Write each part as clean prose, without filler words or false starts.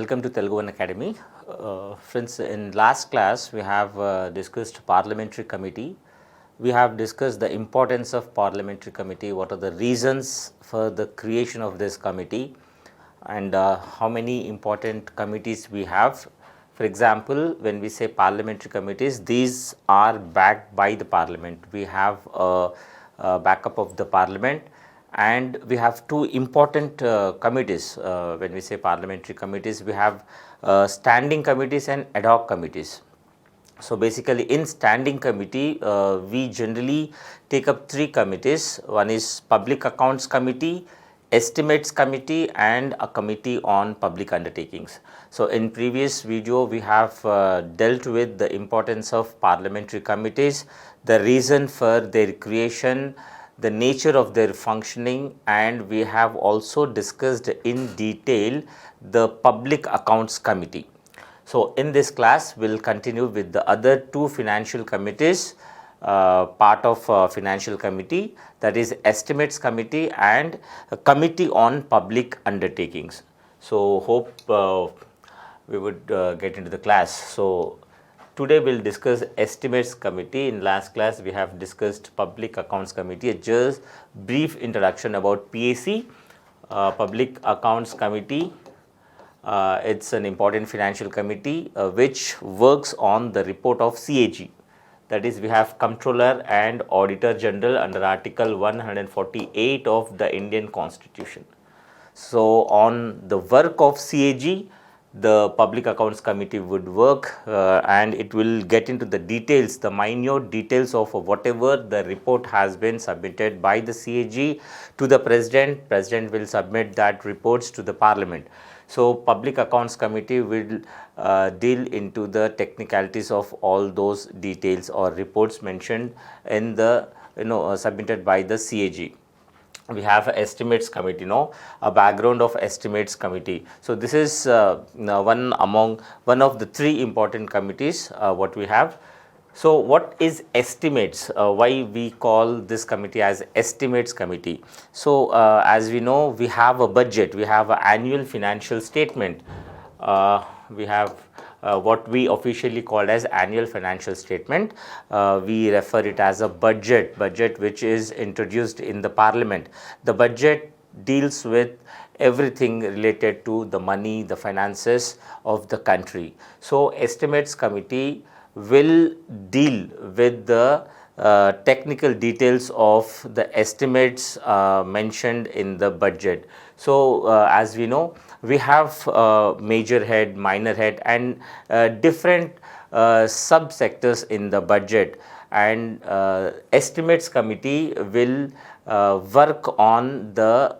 welcome to Telugu One Academy. Friends, in last class we have discussed Parliamentary Committee. We have discussed the importance of Parliamentary Committee, what are the reasons for the creation of this committee, and how many important committees we have. For example, when we say Parliamentary committees, these are backed by the Parliament. We have a backup of the Parliament. And we have two important committees. When we say parliamentary committees, we have standing committees and ad hoc committees. So basically in standing committee, we generally take up three committees. One is Public Accounts Committee, Estimates Committee, and a Committee on Public Undertakings. So in previous video, we have dealt with the importance of parliamentary committees, the reason for their creation, the nature of their functioning, and we have also discussed in detail the Public Accounts Committee. So in this class, we'll continue with the other two financial committees, part of Financial Committee, that is Estimates Committee and a Committee on Public Undertakings. So hope we would get into the class. So today we'll discuss Estimates Committee. In last class we have discussed Public Accounts Committee. Just brief introduction about PAC, Public Accounts Committee. It's an important financial committee which works on the report of CAG. That is, we have Comptroller and Auditor General under Article 148 of the Indian Constitution. So on the work of CAG, the Public Accounts Committee would work and it will get into the details, the minute details of whatever the report has been submitted by the CAG to the President. President will submit that reports to the Parliament. So Public Accounts Committee will deal into the technicalities of all those details or reports mentioned in the submitted by the CAG. We have Estimates Committee, a background of Estimates Committee. So this is one of the three important committees what we have. So what is estimates? Why we call this committee as Estimates Committee? So as we know, we have a budget, we have an annual financial statement, we have what we officially call as annual financial statement. We refer it as a budget which is introduced in the Parliament. The budget deals with everything related to the money, the finances of the country. So Estimates Committee will deal with the technical details of the estimates mentioned in the budget. So as we know, we have major head, minor head, and different subsectors in the budget, and Estimates Committee will work on the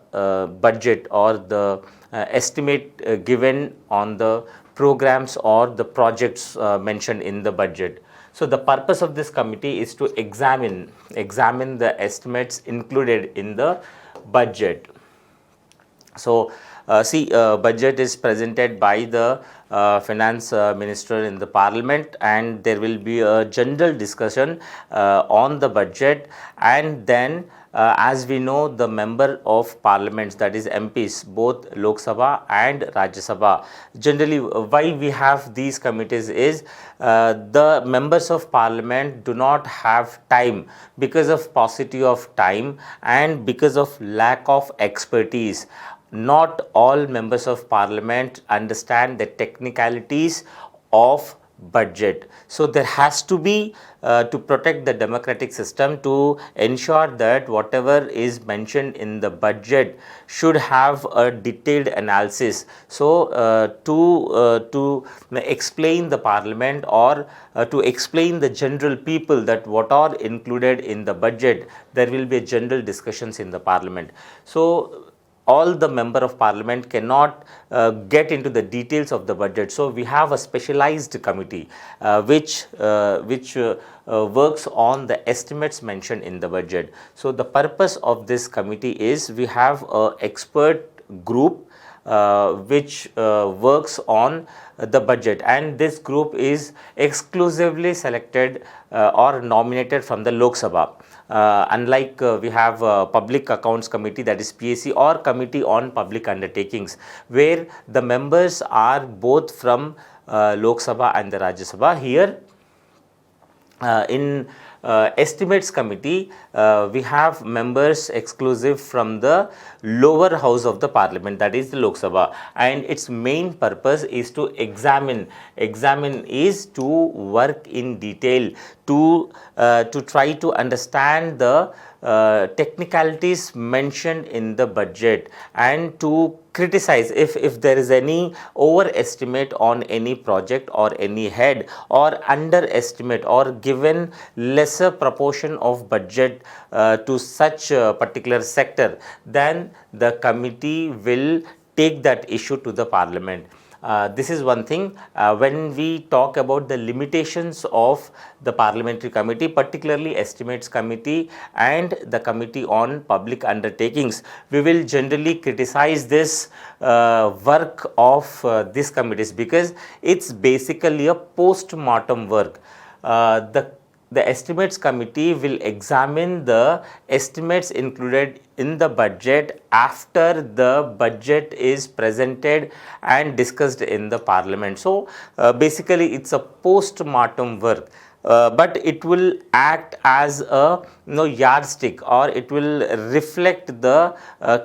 budget or the estimate given on the programs or the projects mentioned in the budget. So the purpose of this committee is to examine the estimates included in the budget. So budget is presented by the finance minister in the Parliament, and there will be a general discussion on the budget, and then as we know, the member of parliaments, that is MPs, both Lok Sabha and Rajya Sabha. Generally, why we have these committees is the members of Parliament do not have time because of paucity of time and because of lack of expertise. Not all members of Parliament understand the technicalities of budget. So there has to be to protect the democratic system, to ensure that whatever is mentioned in the budget should have a detailed analysis. So to explain the Parliament or to explain the general people that what are included in the budget, there will be general discussions in the Parliament. So all the member of Parliament cannot get into the details of the budget. So we have a specialized committee which works on the estimates mentioned in the budget. So the purpose of this committee is we have an expert group which works on the budget, and this group is exclusively selected or nominated from the Lok Sabha. Unlike we have Public Accounts Committee, that is PAC, or Committee on Public Undertakings, where the members are both from Lok Sabha and the Rajya Sabha. Here in estimates committee, we have members exclusive from the lower house of the parliament, that is the Lok Sabha, and its main purpose is to examine is to work in detail, to try to understand the technicalities mentioned in the budget, and to criticize if there is any overestimate on any project or any head, or underestimate or given lesser proportion of budget to such a particular sector, then the committee will take that issue to the parliament. This is one thing. When we talk about the limitations of the parliamentary committee, particularly estimates committee and the committee on public undertakings, we will generally criticize this work of these committees, because it's basically a post-mortem work. The estimates committee will examine the estimates included in the budget after the budget is presented and discussed in the parliament. So basically it's a post-mortem work. But it will act as a yardstick, or it will reflect the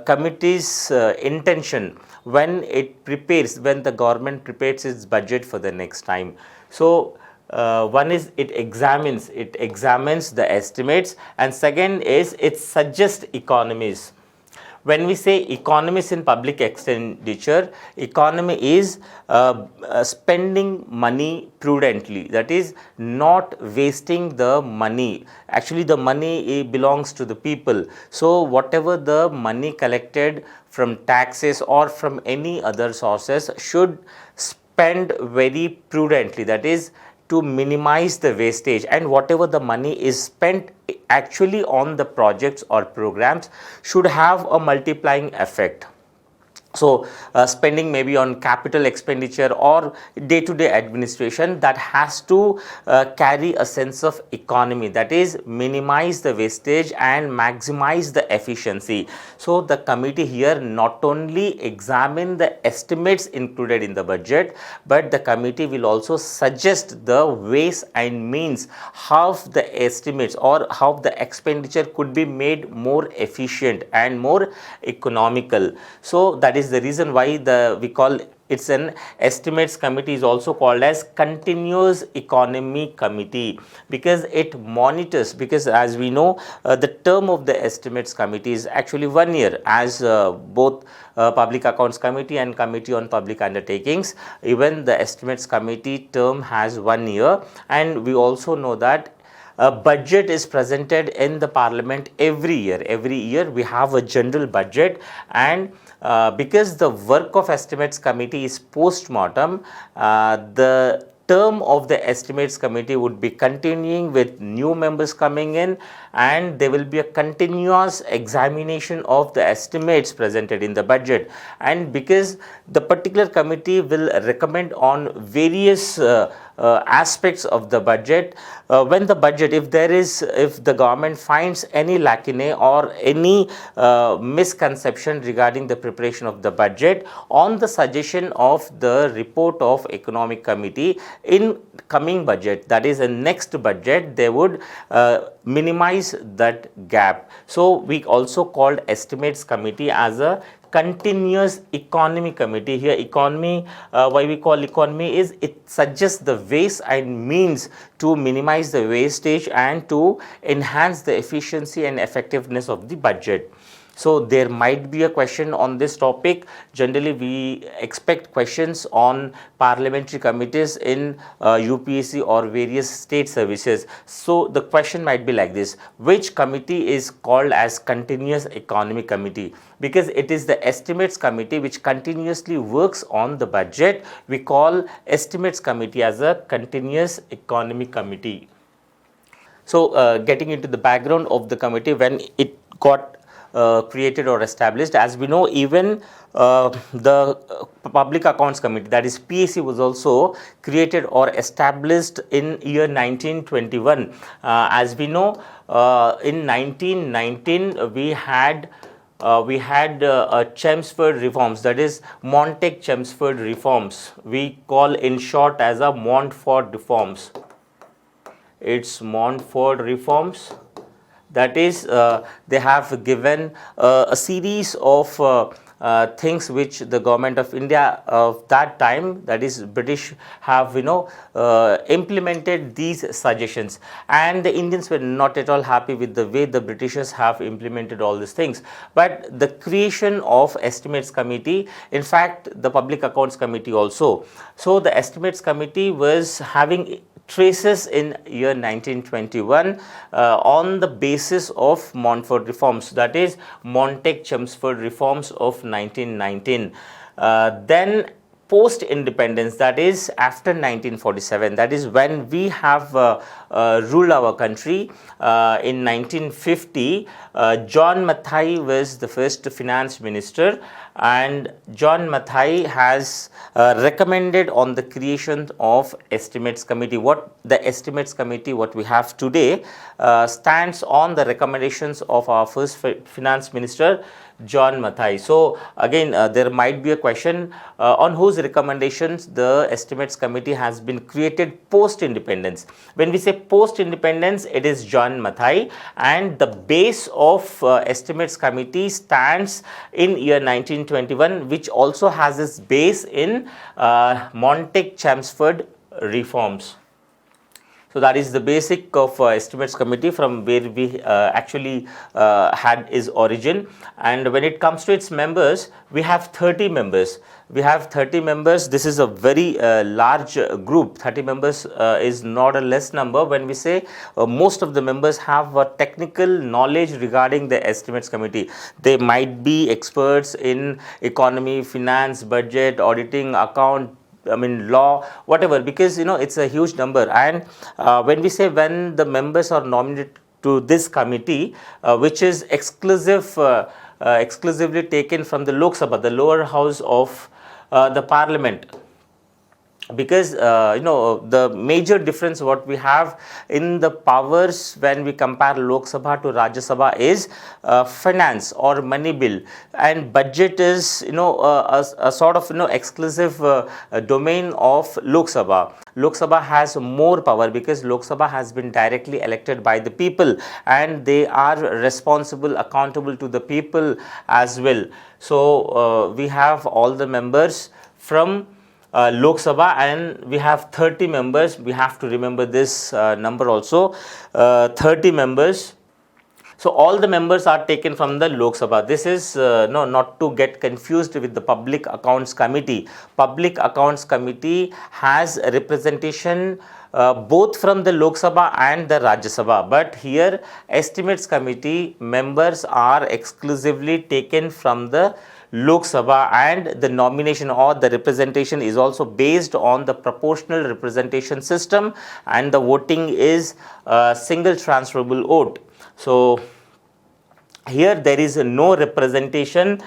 committee's intention when the government prepares its budget for the next time. So one is it examines the estimates, and second is it suggests economies. When we say economies in public expenditure, economy is spending money prudently, that is not wasting the money. Actually the money belongs to the people, so whatever the money collected from taxes or from any other sources should spend very prudently, that is to minimize the wastage, and whatever the money is spent actually on the projects or programs should have a multiplying effect. So spending maybe on capital expenditure or day-to-day administration, that has to carry a sense of economy, that is minimize the wastage and maximize the efficiency. So the committee here not only examine the estimates included in the budget, but the committee will also suggest the ways and means how the estimates or how the expenditure could be made more efficient and more economical. So that is the reason why we call it's an estimates committee, is also called as continuous economy committee, because it monitors, because as we know the term of the estimates committee is actually 1 year, as both public accounts committee and committee on public undertakings, even the estimates committee term has 1 year. And we also know that a budget is presented in the parliament every year. Every year we have a general budget, and because the work of estimates committee is post-mortem, the term of the estimates committee would be continuing with new members coming in, and there will be a continuous examination of the estimates presented in the budget. And because the particular committee will recommend on various aspects of the budget, when the budget, if the government finds any lacunae or any misconception regarding the preparation of the budget, on the suggestion of the report of economic committee, in coming budget, that is in next budget, they would minimize that gap. So we also called estimates committee as a continuous economy committee. Here economy, why we call economy is it suggests the ways and means to minimize the wastage and to enhance the efficiency and effectiveness of the budget. So there might be a question on this topic. Generally we expect questions on parliamentary committees in UPSC or various state services. So the question might be like this: which committee is called as continuous economy committee? Because it is the estimates committee which continuously works on the budget. We call estimates committee as a continuous economy committee. So getting into the background of the committee, when it got created or established. As we know, even the Public Accounts Committee, that is PAC, was also created or established in year 1921. As we know, in 1919 we had Chelmsford reforms, that is Montague-Chelmsford reforms. We call in short as a Montfort reforms. It's Montfort reforms. That is, they have given a series of things which the government of India of that time, that is British, have implemented these suggestions, and the Indians were not at all happy with the way the Britishers have implemented all these things. But the creation of Estimates Committee, in fact the Public Accounts Committee also, so the Estimates Committee was having traces in year 1921 on the basis of Montfort reforms, that is Montague-Chelmsford reforms of 1919. Then post independence, that is after 1947, that is when we have ruled our country. In 1950, John Mathai was the first finance minister, and John Mathai has recommended on the creation of Estimates Committee. What the Estimates Committee, what we have today, stands on the recommendations of our first finance minister, John Mathai. So again, there might be a question on whose recommendations the Estimates Committee has been created post independence. When we say post independence, it is John Mathai, and the base of Estimates Committee stands in year 1921, which also has its base in Montague-Chelmsford reforms. So that is the basic of Estimates Committee, from where we actually had its origin. And when it comes to its members, we have 30 members. We have 30 members. This is a very large group. 30 members is not a less number. When we say most of the members have technical knowledge regarding the Estimates Committee, they might be experts in economy, finance, budget, auditing, account, law, whatever, because it's a huge number. And when we say, when the members are nominated to this committee, which is exclusively taken from the Lok Sabha, the lower house of the Parliament, because the major difference what we have in the powers when we compare Lok Sabha to Rajya Sabha is finance or money bill, and budget is a sort of exclusive domain of Lok Sabha. Lok Sabha has more power because Lok Sabha has been directly elected by the people, and they are responsible, accountable to the people as well. So we have all the members from Lok Sabha, and we have 30 members. We have to remember this number also, 30 members. So all the members are taken from the Lok Sabha. This is not to get confused with the Public Accounts Committee. Public Accounts Committee has a representation both from the Lok Sabha and the Rajya Sabha, but here Estimates Committee members are exclusively taken from the Lok Sabha, and the nomination or the representation is also based on the proportional representation system, and the voting is single transferable vote. So here there is no representation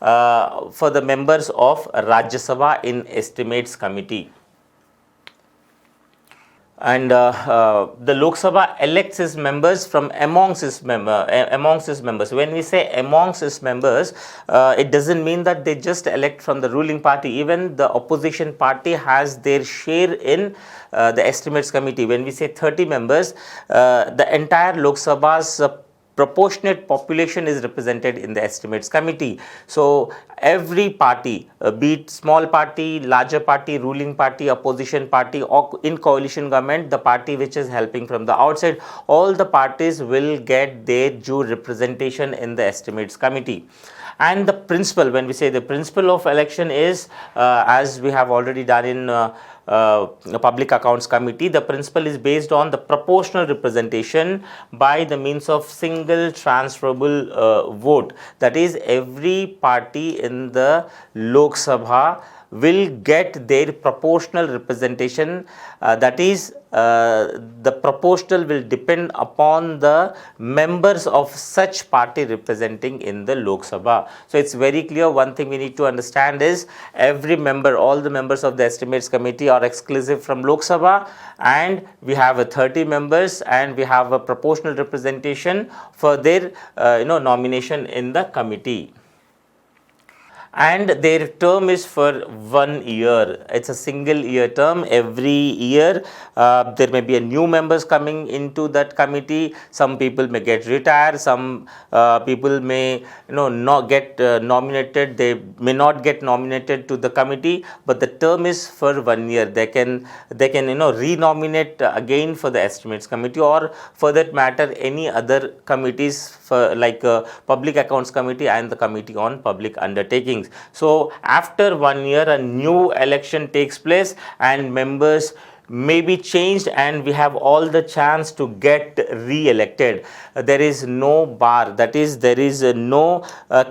for the members of Rajya Sabha in Estimates Committee. And the Lok Sabha elects its members from amongst its members. When we say amongst its members, it doesn't mean that they just elect from the ruling party. Even the opposition party has their share in the Estimates Committee. When we say 30 members, the entire Lok Sabha's proportionate population is represented in the Estimates Committee. So every party, be it small party, larger party, ruling party, opposition party, or in coalition government, the party which is helping from the outside, all the parties will get their due representation in the Estimates Committee. And the principle, when we say the principle of election is, as we have already done in Public Accounts Committee, the principle is based on the proportional representation by the means of single transferable vote. That is, every party in the Lok Sabha will get their proportional representation. That is, the proportional will depend upon the members of such party representing in the Lok Sabha. So it's very clear. One thing we need to understand is every member, all the members of the estimates committee are exclusive from Lok Sabha, and we have a 30 members, and we have a proportional representation for their nomination in the committee, and their term is for 1 year. It's a single year term. Every year there may be a new members coming into that committee. Some people may get retired, some people may not get nominated, they may not get nominated to the committee, but the term is for 1 year. They can renominate again for the estimates committee, or for that matter any other committees, for like public accounts committee and the committee on public undertakings. So after 1 year a new election takes place, and members may be changed, and we have all the chance to get re-elected. There is no bar, that is, there is no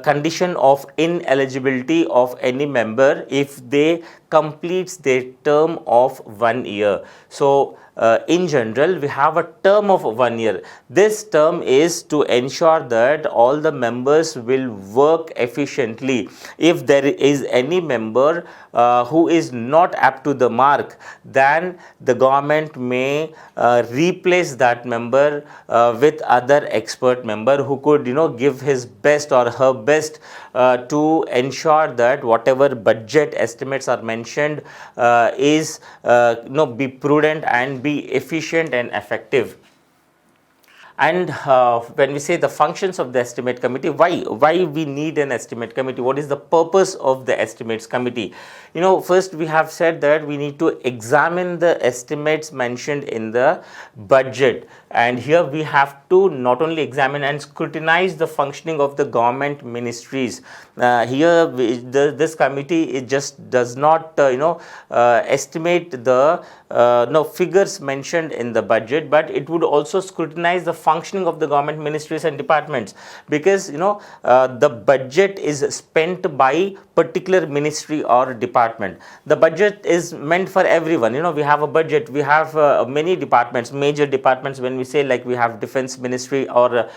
condition of ineligibility of any member if they completes their term of 1 year. So in general, we have a term of 1 year. This term is to ensure that all the members will work efficiently. If there is any member who is not up to the mark, then the government may replace that member with other expert member who could give his best or her best to ensure that whatever budget estimates are mentioned is be prudent and be efficient and effective. And when we say the functions of the estimate committee, why we need an estimate committee? What is the purpose of the estimates committee? First we have said that we need to examine the estimates mentioned in the budget, and here we have to not only examine and scrutinize the functioning of the government ministries. This committee, it just does not estimate the figures mentioned in the budget, but it would also scrutinize the functioning of the government ministries and departments, because the budget is spent by particular ministry or department. The budget is meant for everyone. We have a budget, we have many departments, major departments. When we say, like, we have defense ministry, or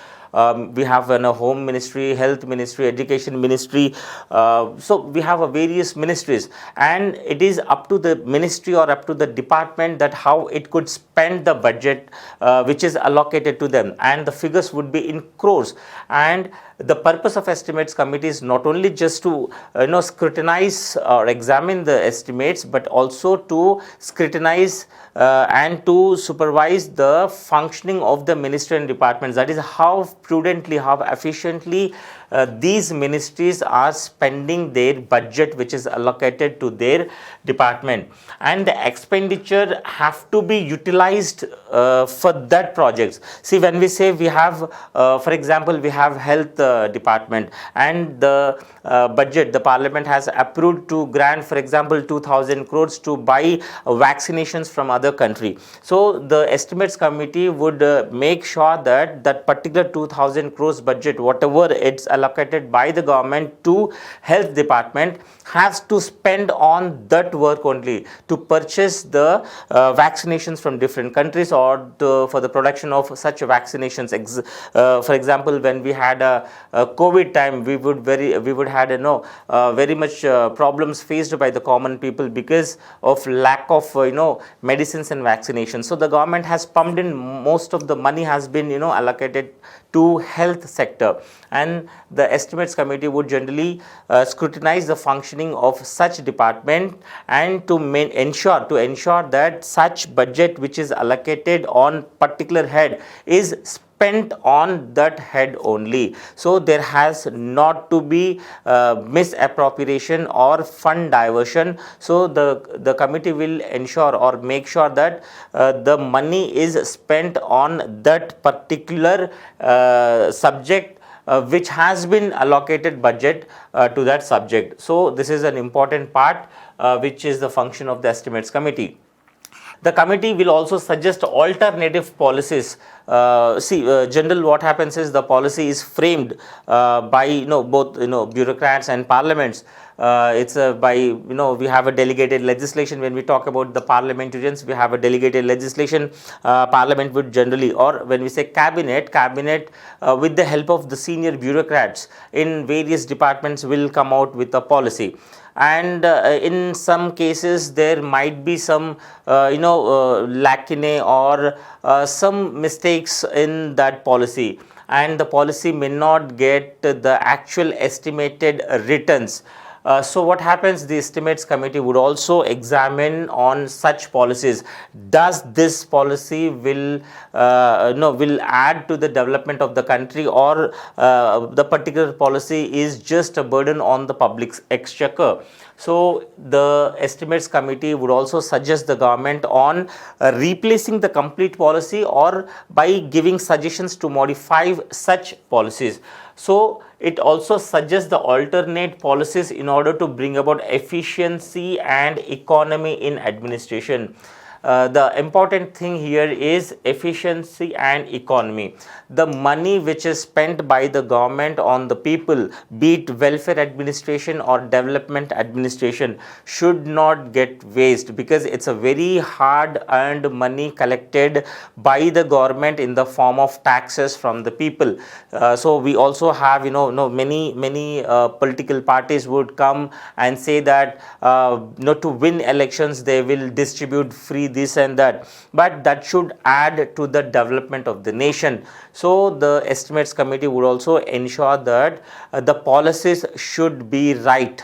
we have a home ministry, health ministry, education ministry. So we have various ministries, and it is up to the ministry or up to the department that how it could spend the budget which is allocated to them, and the figures would be in crores. And the purpose of estimates committee is not only just to scrutinize or examine the estimates, but also to scrutinize and to supervise the functioning of the ministry and departments. That is, how prudently, how efficiently these ministries are spending their budget which is allocated to their department, and the expenditure have to be utilized for that projects. See, when we say we have for example, we have health department, and the budget, the parliament has approved to grant, for example, 2000 crores to buy vaccinations from other country. So the estimates committee would make sure that that particular 2000 crores budget, whatever it's allocated by the government to health department, has to spend on that work only, to purchase the vaccinations from different countries, or for the production of such vaccinations. For example, when we had a COVID time, we would had very much problems faced by the common people because of lack of medicines and vaccinations. So the government has pumped in, most of the money has been allocated to health sector, and the estimates committee would generally scrutinize the functioning of such department, and to ensure that such budget which is allocated on particular head is spent on that head only. So there has not to be misappropriation or fund diversion. So the committee will ensure or make sure that the money is spent on that particular subject which has been allocated budget to that subject. So this is an important part which is the function of the estimates committee. The committee will also suggest alternative policies. General what happens is the policy is framed by both bureaucrats and parliaments. It's by we have a delegated legislation. When we talk about the parliamentarians, we have a delegated legislation. Parliament would generally, or when we say cabinet with the help of the senior bureaucrats in various departments will come out with a policy. And in some cases there might be some lacunae or some mistakes in that policy, and the policy may not get the actual estimated returns. So what happens, the estimates committee would also examine on such policies. Does this policy will add to the development of the country, or the particular policy is just a burden on the public's exchequer? So the estimates committee would also suggest the government on replacing the complete policy or by giving suggestions to modify such policies. So it also suggests the alternate policies in order to bring about efficiency and economy in administration. The important thing here is efficiency and economy. The money which is spent by the government on the people, be it welfare administration or development administration, should not get waste, because it's a very hard earned money collected by the government in the form of taxes from the people. So we also have many political parties would come and say that to win elections they will distribute free this and that, but that should add to the development of the nation. So the estimates committee would also ensure that the policies should be right.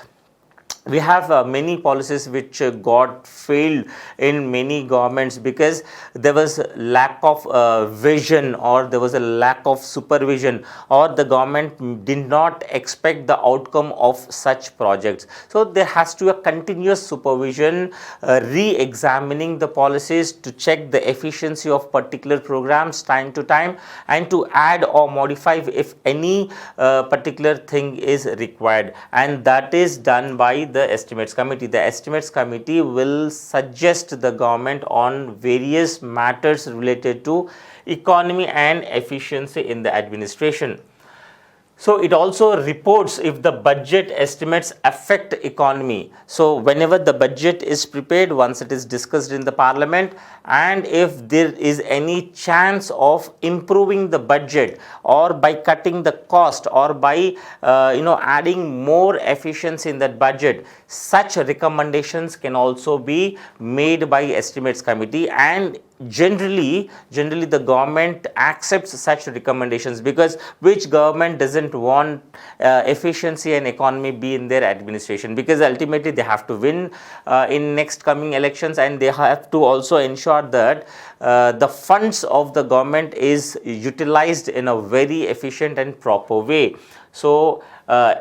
We have many policies which got failed in many governments because there was lack of vision, or there was a lack of supervision, or the government did not expect the outcome of such projects. So there has to be a continuous supervision, re-examining the policies to check the efficiency of particular programs time to time, and to add or modify if any particular thing is required, and that is done by the estimates committee. The estimates committee will suggest the government on various matters related to economy and efficiency in the administration. So it also reports if the budget estimates affect economy. So whenever the budget is prepared, once it is discussed in the parliament, and if there is any chance of improving the budget, or by cutting the cost, or by adding more efficiency in that budget, such recommendations can also be made by estimates committee. And generally the government accepts such recommendations, because which government doesn't want efficiency and economy be in their administration? Because ultimately they have to win in next coming elections, and they have to also ensure that the funds of the government is utilized in a very efficient and proper way. So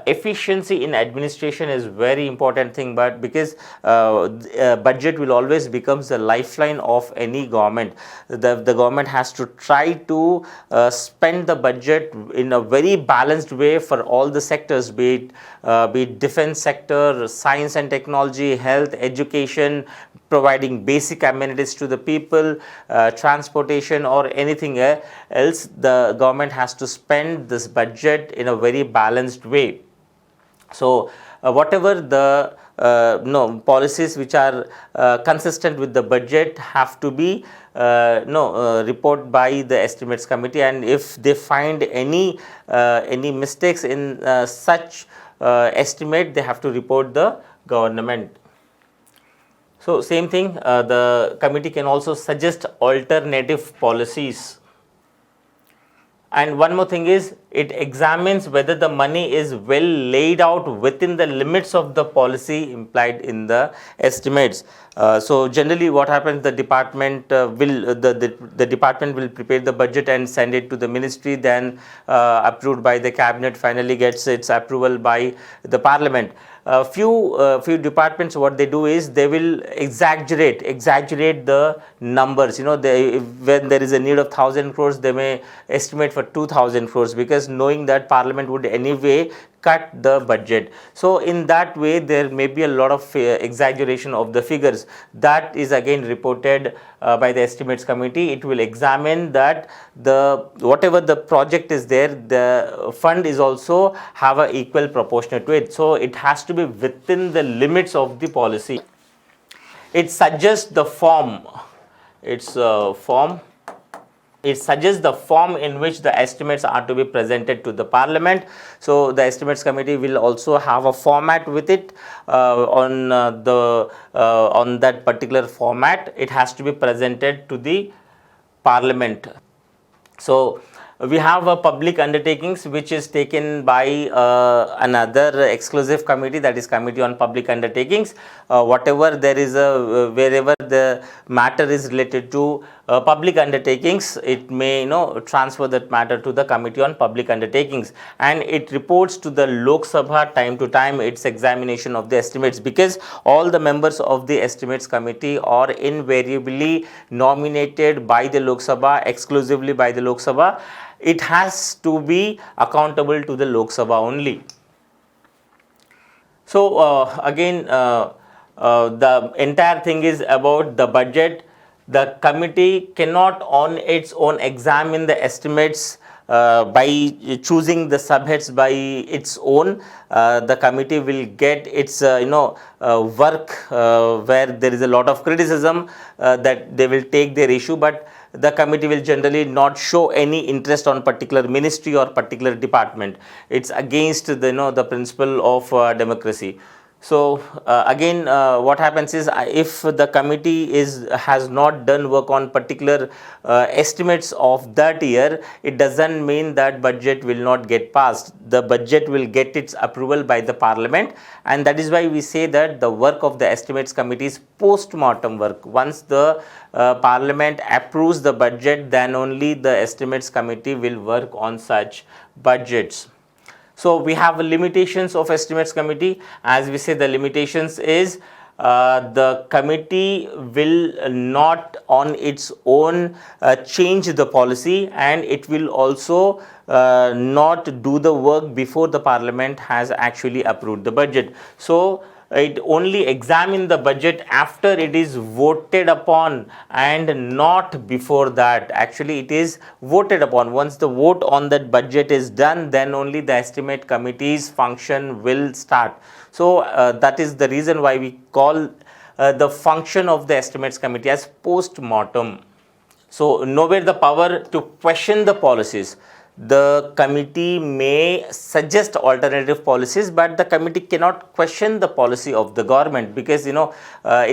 efficiency in administration is very important thing, but because budget will always becomes the lifeline of any government. The government has to try to spend the budget in a very balanced way for all the sectors, be it defense sector, science and technology, health, education, providing basic amenities to the people, transportation, or anything else. The government has to spend this budget in a very balanced way. So whatever the policies which are consistent with the budget have to be report by the estimates committee, and if they find any mistakes in such estimate, they have to report the government. So same thing, the committee can also suggest alternative policies. And one more thing is, it examines whether the money is well laid out within the limits of the policy implied in the estimates. So generally what happens, the department the department will prepare the budget and send it to the ministry, then approved by the cabinet, finally gets its approval by the parliament. Few departments, what they do is they will exaggerate the numbers. When there is a need of 1,000 crores, they may estimate for 2,000 crores, because knowing that parliament would anyway cut the budget. So in that way there may be a lot of exaggeration of the figures. That is again reported by the estimates committee. It will examine that the whatever the project is there, the fund is also have a equal proportionate to it. So it has to be within the limits of the policy. It suggests the form. It's a form. It suggests the form in which the estimates are to be presented to the Parliament. So the estimates committee will also have a format with it. On that particular format, it has to be presented to the Parliament. So we have a public undertakings which is taken by another exclusive committee, that is Committee on Public Undertakings. Whatever there is wherever the matter is related to public undertakings, it may transfer that matter to the Committee on Public Undertakings, and it reports to the Lok Sabha time to time its examination of the estimates, because all the members of the estimates committee are invariably nominated by the Lok Sabha, exclusively by the Lok Sabha. It has to be accountable to the Lok Sabha only. So again, the entire thing is about the budget. The committee cannot on its own examine the estimates by choosing the subheads by its own. The committee will get its work where there is a lot of criticism, that they will take their issue, but the committee will generally not show any interest on particular ministry or particular department. It's against the principle of democracy. So again, what happens is, if the committee has not done work on particular estimates of that year, it doesn't mean that budget will not get passed. The budget will get its approval by the Parliament, and that is why we say that the work of the estimates committee is post-mortem work. Once the Parliament approves the budget, then only the estimates committee will work on such budgets. So we have limitations of estimates committee. As we say, the limitations is the committee will not on its own change the policy, and it will also not do the work before the Parliament has actually approved the budget. So it only examine the budget after it is voted upon, and not before that. Actually, it is voted upon. Once the vote on that budget is done, then only the estimate committee's function will start. So that is the reason why we call the function of the estimates committee as post-mortem. So nowhere the power to question the policies. The committee may suggest alternative policies, but the committee cannot question the policy of the government, because it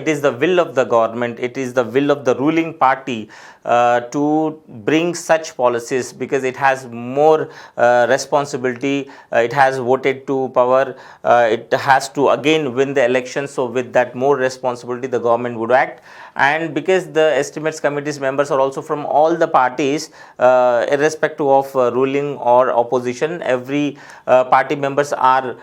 is the will of the government, it is the will of the ruling party to bring such policies, because it has more responsibility. It has voted to power, it has to again win the election. So with that more responsibility, the government would act. And because the estimates committee's members are also from all the parties, irrespective of ruling or opposition, every party members are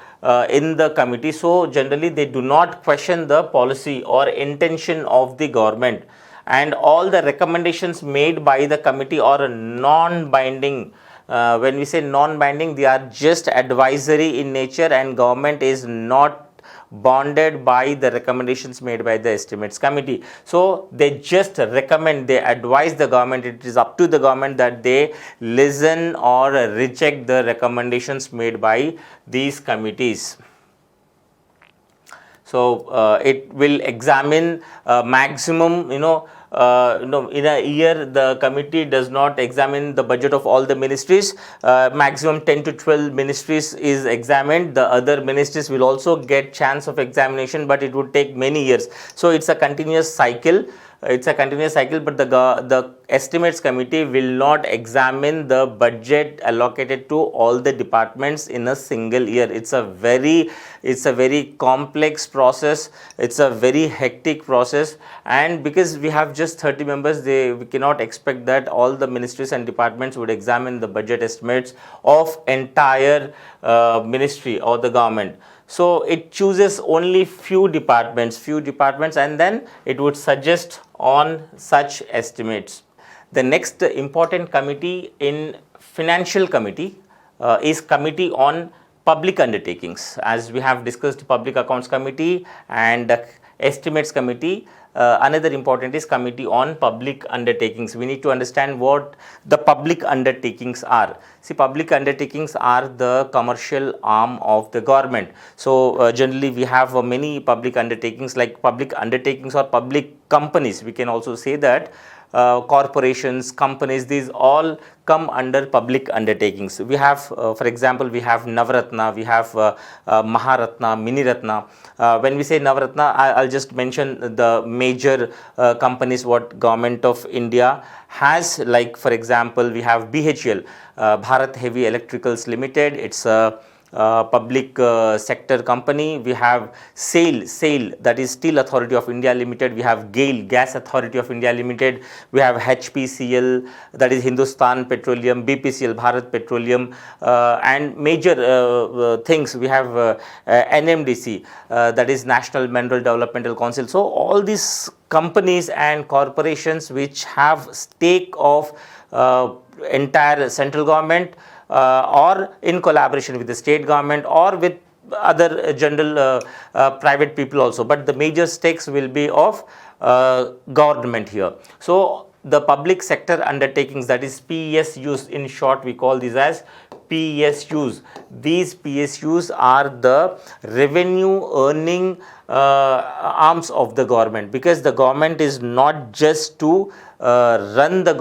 in the committee. So generally they do not question the policy or intention of the government, and all the recommendations made by the committee are non-binding. When we say non-binding, they are just advisory in nature, and government is not bonded by the recommendations made by the estimates committee. So they just recommend, they advise the government. It is up to the government that they listen or reject the recommendations made by these committees. So it will examine maximum, in a year the committee does not examine the budget of all the ministries. Maximum 10 to 12 ministries is examined. The other ministries will also get chance of examination, but it would take many years. So it's a continuous cycle. But the estimates committee will not examine the budget allocated to all the departments in a single year. It's a very complex process. It's a very hectic process, and because we have just 30 members, we cannot expect that all the ministries and departments would examine the budget estimates of entire ministry or the government. So it chooses only few departments, and then it would suggest on such estimates. The next important committee in financial committee is Committee on public undertakings. As we have discussed Public Accounts Committee and Estimates Committee, another important is Committee on Public Undertakings. We need to understand what the public undertakings are. See, public undertakings are the commercial arm of the government. So, generally we have many public undertakings, like public undertakings or public companies. We can also say that corporations, companies, these all come under public undertakings. We have, for example, we have Navaratna, we have Maharatna, Miniratna. When we say Navaratna, I'll just mention the major companies what Government of India has. Like, for example, we have BHEL, Bharat Heavy Electricals Limited. It's a public sector company. We have SAIL, that is Steel Authority of India Limited. We have GAIL, Gas Authority of India Limited. We have HPCL, that is Hindustan Petroleum, BPCL, Bharat Petroleum, and major things. We have NMDC, that is National Mineral Developmental Council. So all these companies and corporations which have stake of entire central government, or in collaboration with the state government or with other general private people also, but the major stakes will be of government here. So the public sector undertakings, that is PSUs, in short we call these as PSUs. These PSUs are the revenue earning arms of the government, because the government is not just to run the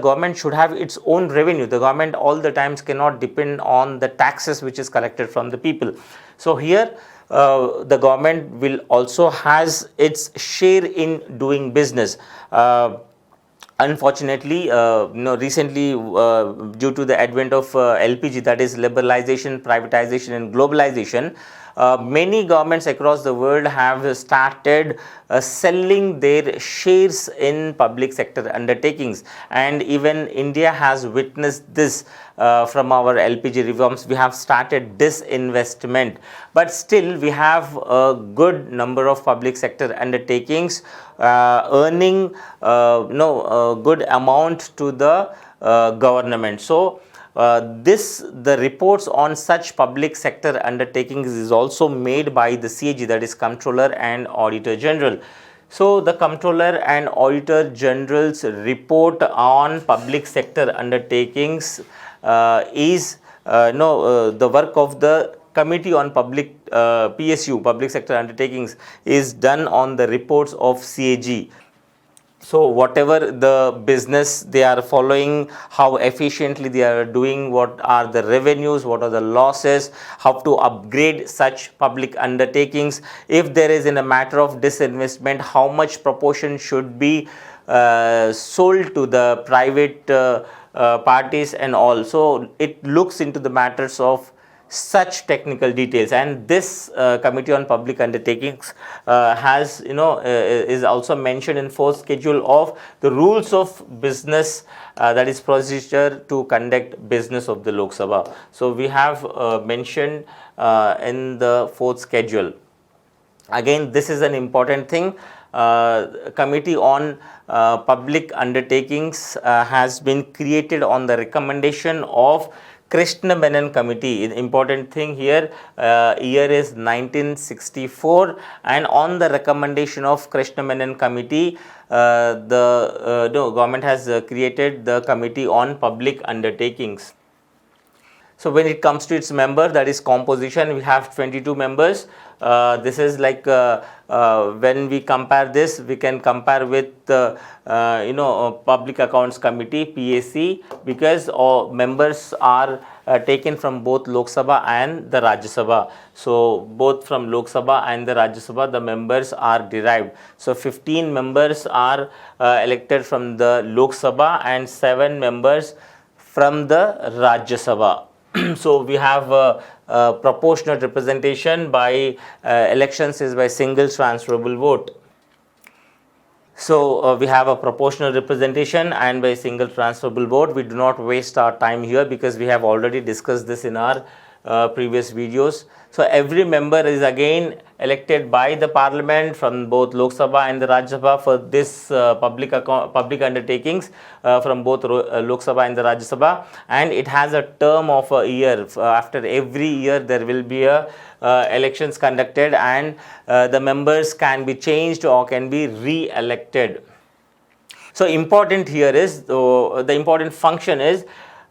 government should have its own revenue. The government all the times cannot depend on the taxes which is collected from the people. So here the government will also has its share in doing business. Unfortunately, recently due to the advent of LPG, that is liberalization, privatization and globalization, many governments across the world have started selling their shares in public sector undertakings, and even India has witnessed this. From our LPG reforms, we have started disinvestment, but still we have a good number of public sector undertakings earning good amount to the government. So the reports on such public sector undertakings is also made by the CAG, that is Comptroller and Auditor General. So the Comptroller and Auditor General's report on public sector undertakings is the work of the Committee on Public PSU, Public Sector Undertakings, is done on the reports of CAG. So whatever the business they are following, how efficiently they are doing, what are the revenues, what are the losses, how to upgrade such public undertakings. If there is in a matter of disinvestment, how much proportion should be sold to the private parties and all. So it looks into the matters of such technical details, and this Committee on Public Undertakings has is also mentioned in 4th schedule of the rules of business, that is procedure to conduct business of the Lok Sabha. So we have mentioned in the 4th schedule. Again, this is an important thing. Committee on Public Undertakings has been created on the recommendation of Krishna Menon Committee. Important thing here, year is 1964, and on the recommendation of Krishna Menon Committee, the government has created the Committee on Public Undertakings. So when it comes to its member, that is composition, we have 22 members. This is like when we compare this, we can compare with Public Accounts Committee, PAC, because all members are taken from both Lok Sabha and the Rajya Sabha. So both from Lok Sabha and the Rajya Sabha, the members are derived. So 15 members are elected from the Lok Sabha and 7 members from the Rajya Sabha. So we have proportional representation by elections is by single transferable vote. So we have a proportional representation and by single transferable vote. We do not waste our time here because we have already discussed this in our previous videos. So every member is again elected by the parliament from both Lok Sabha and the Rajya Sabha for this public undertakings from both Lok Sabha and the Rajya Sabha, and it has a term of a year. After every year there will be a elections conducted, and the members can be changed or can be re-elected. So important here is the important function is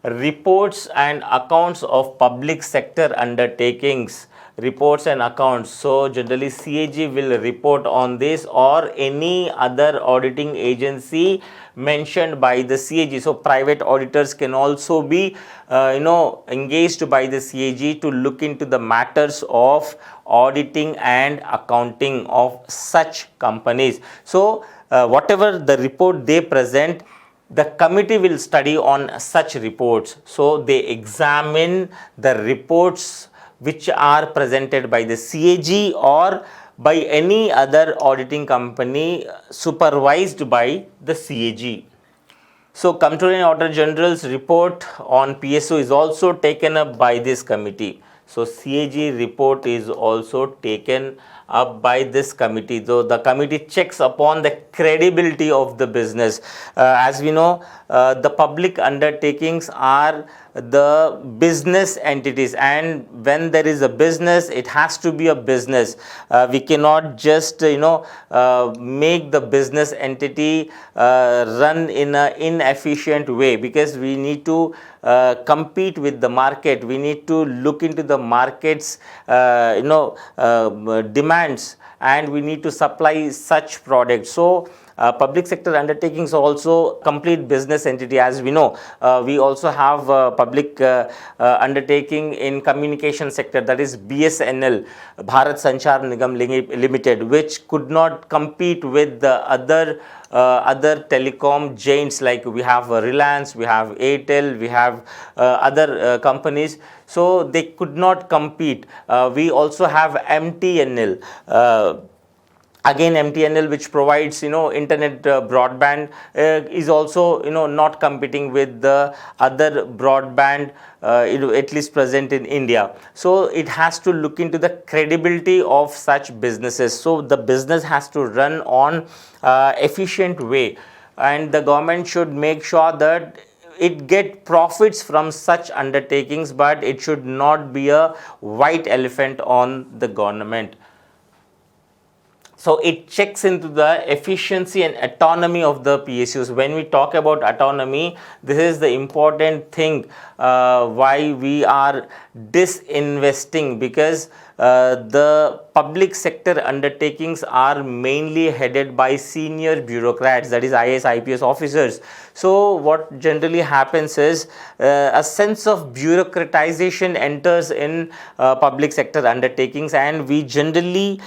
reports and accounts of public sector undertakings. Reports and accounts. So generally CAG will report on this or any other auditing agency mentioned by the CAG. So private auditors can also be engaged by the CAG to look into the matters of auditing and accounting of such companies. So whatever the report they present, the committee will study on such reports. So they examine the reports which are presented by the CAG or by any other auditing company supervised by the CAG. So Comptroller and Auditor General's report on PSO is also taken up by this committee. So CAG report is also taken up by this committee. So the committee checks upon the credibility of the business. As we know, the public undertakings are the business entities, and when there is a business, it has to be a business. We cannot just make the business entity run in an inefficient way, because we need to compete with the market. We need to look into the market's demands, and we need to supply such products. So public sector undertakings are also complete business entity. As we know, we also have public undertaking in communication sector, that is BSNL, Bharat Sanchar Nigam Limited, which could not compete with the other telecom giants, like we have Reliance, we have Airtel, we have other companies. So they could not compete. We also have MTNL. Again, MTNL, which provides internet broadband, is also not competing with the other broadband at least present in India. So it has to look into the credibility of such businesses. So the business has to run on efficient way, and the government should make sure that it get profits from such undertakings, but it should not be a white elephant on the government. So it checks into the efficiency and autonomy of the PSUs. When we talk about autonomy, this is the important thing why we are disinvesting, because the public sector undertakings are mainly headed by senior bureaucrats, that is IAS, IPS officers. So what generally happens is a sense of bureaucratization enters in public sector undertakings, and we generally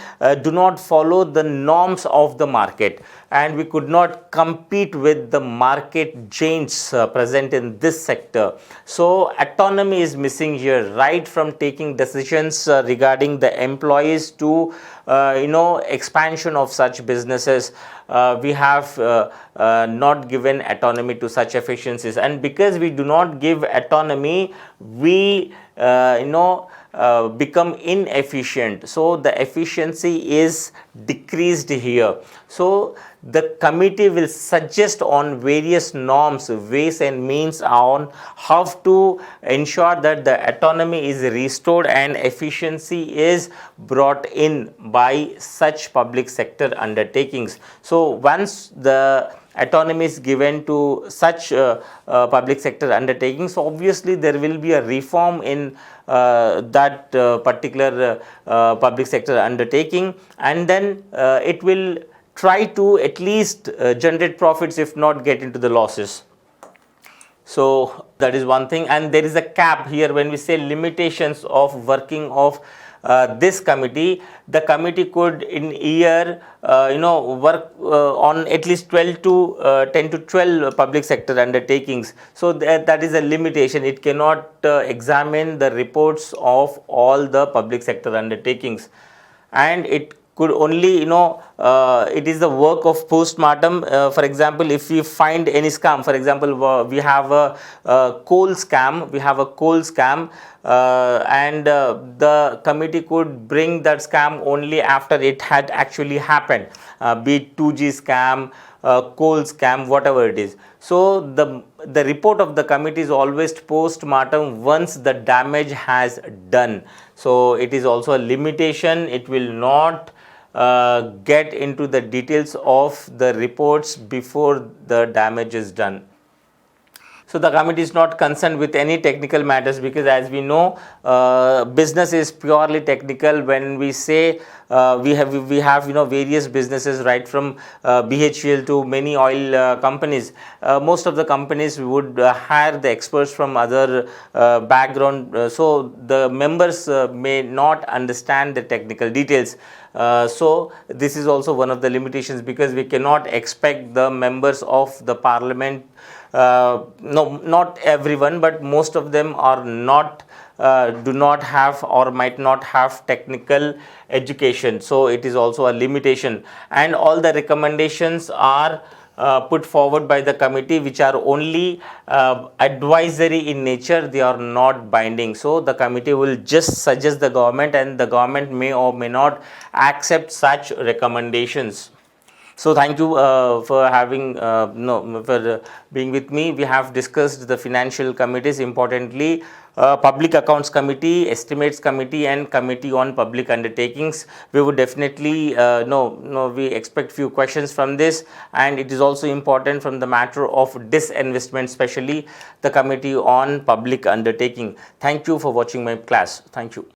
do not follow the norms of the market, and we could not compete with the market giants present in this sector. So autonomy is missing here, right from taking decisions regarding the employees to expansion of such businesses. We have not given autonomy to such efficiencies, and because we do not give autonomy, we become inefficient. So the efficiency is decreased here. So the committee will suggest on various norms, ways and means on how to ensure that the autonomy is restored and efficiency is brought in by such public sector undertakings. So once the autonomy is given to such public sector undertakings, obviously there will be a reform in that particular public sector undertaking, and then it will try to at least generate profits, if not get into the losses. So that is one thing, and there is a cap here. When we say limitations of working of this committee, the committee could in year work on at least 10 to 12 public sector undertakings. So that is a limitation. It cannot examine the reports of all the public sector undertakings, and it could only, it is the work of post-mortem. For example, if we find any scam, for example, we have a coal scam, and the committee could bring that scam only after it had actually happened, be it 2G scam, coal scam, whatever it is. So the report of the committee is always post-mortem once the damage has done. So it is also a limitation. It will not get into the details of the reports before the damage is done. So the committee is not concerned with any technical matters, because as we know, business is purely technical. When we say we have various businesses, right from BHEL to many oil companies. Most of the companies would hire the experts from other background, so the members may not understand the technical details. So this is also one of the limitations, because we cannot expect the members of the parliament, no, not everyone, but most of them are not, do not have or might not have technical education. So it is also a limitation, and all the recommendations are put forward by the committee, which are only advisory in nature. They are not binding. So the committee will just suggest the government, and the government may or may not accept such recommendations. So thank you for having for being with me. We have discussed the financial committees, importantly Public Accounts Committee, Estimates Committee, and Committee on Public Undertakings. We would definitely we expect few questions from this, and it is also important from the matter of disinvestment, especially the Committee on Public Undertaking. Thank you for watching my class. Thank you.